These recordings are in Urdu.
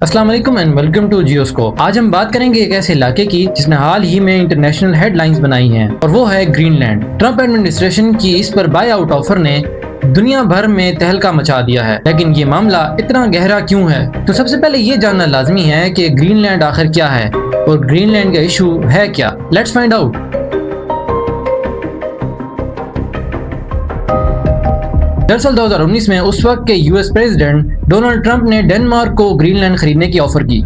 السلام علیکم اینڈ ویلکم ٹو جیوسکوپ۔ آج ہم بات کریں گے ایک ایسے علاقے کی جس نے حال ہی میں انٹرنیشنل ہیڈ لائنز بنائی ہیں، اور وہ ہے گرین لینڈ۔ ٹرمپ ایڈمنسٹریشن کی اس پر بائی آؤٹ آفر نے دنیا بھر میں تہلکہ مچا دیا ہے، لیکن یہ معاملہ اتنا گہرا کیوں ہے؟ تو سب سے پہلے یہ جاننا لازمی ہے کہ گرین لینڈ آخر کیا ہے اور گرین لینڈ کا ایشو ہے کیا۔ Let's find out. دراصل 2019 میں اس وقت کے U S president Donald Trump نے ڈنمارک کو گرین لینڈ خریدنے کی آفر کی۔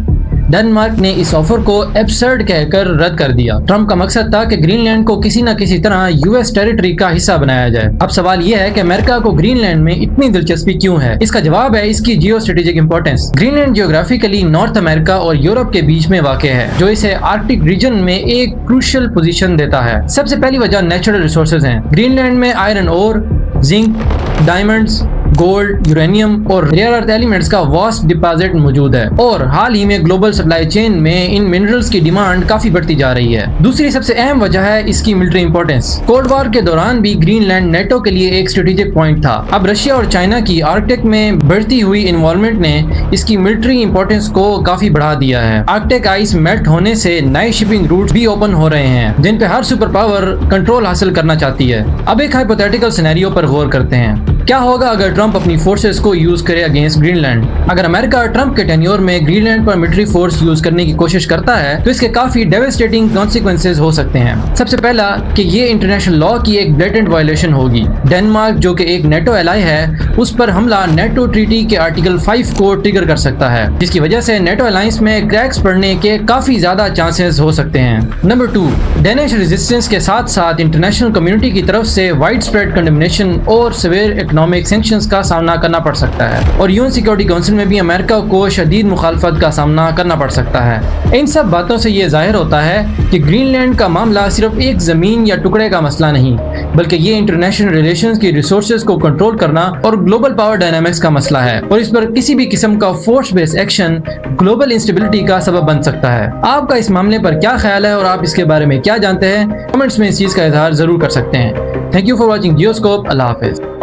ڈنمارک نے اس آفر کو ایبسرڈ کہہ کر رد کر دیا۔ ٹرمپ کا مقصد تھا کہ گرین لینڈ کو کسی نہ کسی طرح یو ایس ٹیریٹری کا حصہ بنایا جائے۔ اب سوال یہ ہے کہ امریکہ کو گرین لینڈ میں اتنی دلچسپی کیوں ہے؟ اس کا جواب ہے اس کی geostrategic importance. Greenland geographically North America اور یورپ کے بیچ میں واقع ہے، جو اسے آرکٹک ریجن میں ایک کروشل پوزیشن دیتا ہے۔ سب سے پہلی وجہ نیچرل ریسورسز ہیں۔ گرین لینڈ میں آئرن اور زنک، ڈائمنڈز، گولڈ، یورینیم اور ریئر ارتھ ایلیمنٹس کا واسٹ ڈپازٹ موجود ہے، اور حال ہی میں گلوبل سپلائی چین میں ان منرلز کی ڈیمانڈ کافی بڑھتی جا رہی ہے۔ دوسری سب سے اہم وجہ ہے اس کی ملٹری امپورٹنس۔ کولڈ وار کے دوران بھی گرین لینڈ نیٹو کے لیے ایک اسٹریٹجک پوائنٹ تھا۔ اب رشیا اور چائنا کی آرکٹک میں بڑھتی ہوئی انوالومنٹ نے اس کی ملٹری امپورٹنس کو کافی بڑھا دیا ہے۔ آرکٹک آئس میلٹ ہونے سے نئے شپنگ روٹس بھی اوپن ہو رہے ہیں، جن پہ ہر سپر پاور کنٹرول حاصل کرنا چاہتی ہے۔ اب ایک ہائپوتھیٹیکل سینیریو پر غور کرتے ہیں۔ کیا ہوگا اگر ٹرمپ اپنی فورسز کو یوز کرے اگینسٹ گرین لینڈ؟ اگر امریکہ ٹرمپ کے ٹینیور میں گرین لینڈ پر ملٹری فورس یوز کرنے کی کوشش کرتا ہے تو اس کے کافی ڈیواسٹیٹنگ کانسیکوینسز ہو سکتے ہیں۔ سب سے پہلا کہ یہ انٹرنیشنل لا کی ایک بلیٹنٹ وائلیشن ہوگی۔ ڈنمارک جو کہ ایک نیٹو ایلائی ہے، اس پر حملہ نیٹو ٹریٹی کے آرٹیکل 5 کو ٹریگر کر سکتا ہے، جس کی وجہ سے نیٹو الائنس میں کریکس پڑنے کے کافی زیادہ چانسز ہو سکتے ہیں۔ نمبر 2، ڈینش ریزسٹنس کے ساتھ ساتھ انٹرنیشنل کمیونٹی کی طرف سے وائڈ اسپریڈ کنڈمنیشن اور سیویئر اکنامک سینکشنز کا سامنا کرنا پڑ سکتا ہے، اور یون سیکورٹی کونسل میں بھی امریکہ کو شدید مخالفت کا سامنا کرنا پڑ سکتا ہے۔ ان سب باتوں سے یہ ظاہر ہوتا ہے کہ گرین لینڈ کا معاملہ صرف ایک زمین یا ٹکڑے کا مسئلہ نہیں، بلکہ یہ انٹرنیشنل ریلیشنز کی ریسورسز کو کنٹرول کرنا اور گلوبل پاور ڈائنامکس کا مسئلہ ہے، اور اس پر کسی بھی قسم کا فورس بیس ایکشن گلوبل انسٹیبلٹی کا سبب بن سکتا ہے۔ آپ کا اس معاملے پر کیا خیال ہے اور آپ اس کے بارے میں کیا جانتے ہیں؟ کمنٹس میں اس چیز کا اظہار ضرور کر سکتے ہیں۔ Thank you for watching Geoscope. اللہ حافظ۔